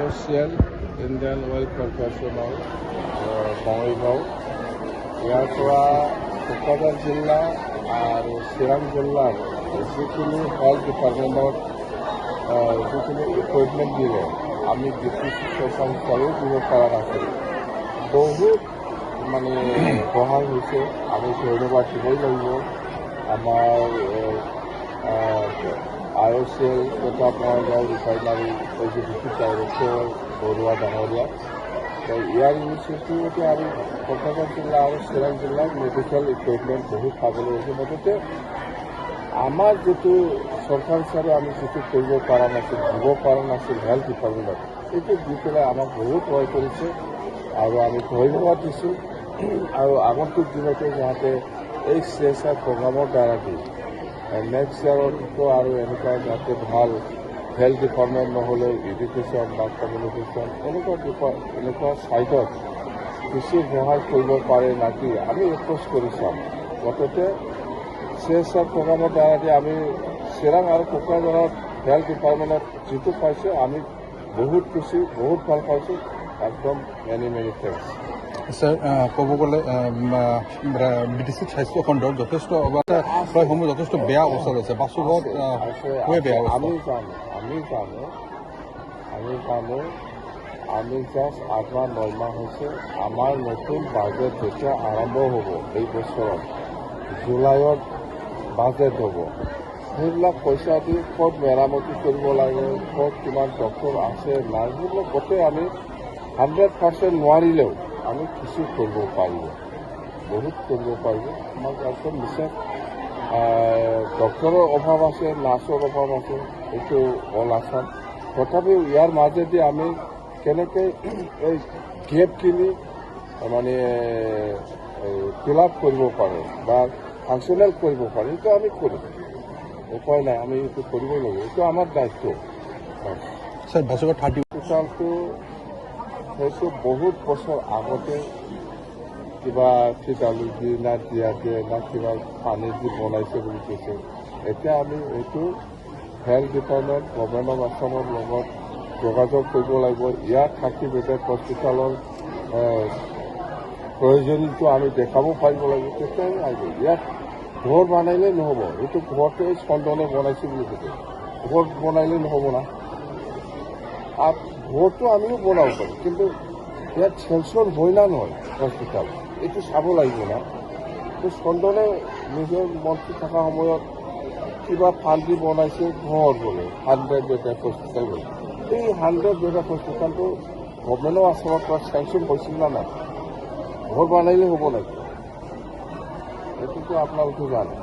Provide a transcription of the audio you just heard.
IOCL Indian oil কৰ্পৰেশ্যনৰ Bongaigaon ইয়াৰ পৰা কোকৰাঝাৰ জিলা আৰু চিৰাং জিলাৰ যিখিনি হেল্থ ডিপাৰ্টমেণ্টত যিখিনি ইকুইপমেণ্ট দিলে আমি ডিপ্টি পইচা হিচাপেও দিব পৰা নাছিলোঁ। বহুত মানে সহায় হৈছে, আমি ধন্যবাদ দিবই লাগিব আমাৰ IOCL তথা Bongaigaon refinery executive director Baruah ডাঙৰীয়া। ইয়াৰ ইনিচিয়েটিভতে আমি কোকৰাঝাৰ জিলা আৰু চিৰাং জিলাত মেডিকেল ইকুইপমেণ্ট বহুত পাবলৈ হৈছে। মুঠতে আমাৰ যিটো চৰকাৰ হিচাপে আমি যিটো কৰিব পৰা নাছিল, দিব পৰা নাছিল হেল্থ ডিপাৰ্টমেণ্টত, এইটো দি পেলাই আমাক বহুত সহায় কৰিছে আৰু আমি ধন্যবাদ দিছোঁ। আৰু আগন্তুক দিনতে যাতে এই CSR প্ৰগ্ৰামৰ দ্বাৰা দি নেক্সট ইয়াৰতো আৰু এনেকুৱা যাতে ভাল হেল্থ ডিপাৰ্টমেণ্ট নহ'লেও এডুকেশ্যন বা কমিউনিকেশ্যন এনেকুৱা ছাইডত বেছি সহায় কৰিব পাৰে নাকি আমি এপ্ৰ'চ কৰি চাম। মুঠতে CSR প্ৰগ্ৰামৰ দ্বাৰা দি আমি চিৰাং আৰু কোকৰাঝাৰত হেল্থ ডিপাৰ্টমেণ্টত যিটো পাইছোঁ আমি বহুত খুচি, বহুত ভাল পাইছোঁ। একদম মেনি থেংকছ। স্যাৰ, ক'ব গ'লে BTC স্বাস্থ্য খণ্ডৰ যথেষ্ট প্ৰায়সমূহ যথেষ্ট বেয়া অৱস্থাত আছে। বাছুঘাট খুবেই বেয়া অৱস্থা। আমি জানো আমি জাষ্ট 8 মাহ 9 মাহ হৈছে। আমাৰ নতুন বাজেট যেতিয়া আৰম্ভ হ'ব এই বছৰত জুলাইত বাজেট হ'ব, সেইবিলাক পইচা দি ক'ত মেৰামতি কৰিব লাগে, ক'ত কিমান ডক্টৰ আছে নাই, সেইবিলাক গোটেই আমি 100% নোৱাৰিলেও আমি কিছু কৰিব পাৰিব, বহুত কৰিব পাৰিব। আমাক একদম বিশেষ ডক্টৰৰ অভাৱ আছে, নাৰ্ছৰ অভাৱ আছে, এইটো অল আছাম। তথাপিও ইয়াৰ মাজেদি আমি কেনেকৈ এই গেপখিনি মানে ফিল আপ কৰিব পাৰোঁ বা ফাংচনেল কৰিব পাৰোঁ, এইটো আমি কৰিম। উপায় নাই, আমি এইটো কৰিবই লাগিব, এইটো আমাৰ দায়িত্ব। স্যাৰ, বাছুঘাট 30 হস্পিটালটো সেইটো বহুত বছৰ আগতে কিবা চিটালজি না দিয়াতে না কিবা পানী দি বনাইছে বুলি কৈছে। এতিয়া আমি এইটো হেল্থ ডিপাৰ্টমেণ্ট গভৰ্ণমেণ্ট অফ আছামৰ লগত যোগাযোগ কৰিব লাগিব। ইয়াত থাকি বেটেড হস্পিটালৰ প্ৰয়োজনীয়টো আমি দেখাব পাৰিব লাগিব, তেতিয়াই আহিব। ইয়াত ঘৰ বনাইলে নহ'ব, এইটো ঘৰটো স্পন্দনে বনাইছে বুলি কৈছে। ঘৰ বনাইলে নহ'ব না, ঘৰটো আমিও বনাব পাৰোঁ, কিন্তু ইয়াত চেংচন হয় না নহয় হস্পিটাল, এইটো চাব লাগিব না। স্পন্দনে নিজৰ মন্ত্ৰী থকা সময়ত কিবা ফাণ্ড দি বনাইছে ঘৰ বোলে 100 বেডেড হস্পিটেল বোলে। এই 100 বেডেড হস্পিটেলটো গভৰ্ণমেণ্ট অফ আছামৰ পৰা চেংচন হৈছিল না নাই? ঘৰ বনাইলে হ'ব নেকি? এইটোতো আপোনালোকে জানে।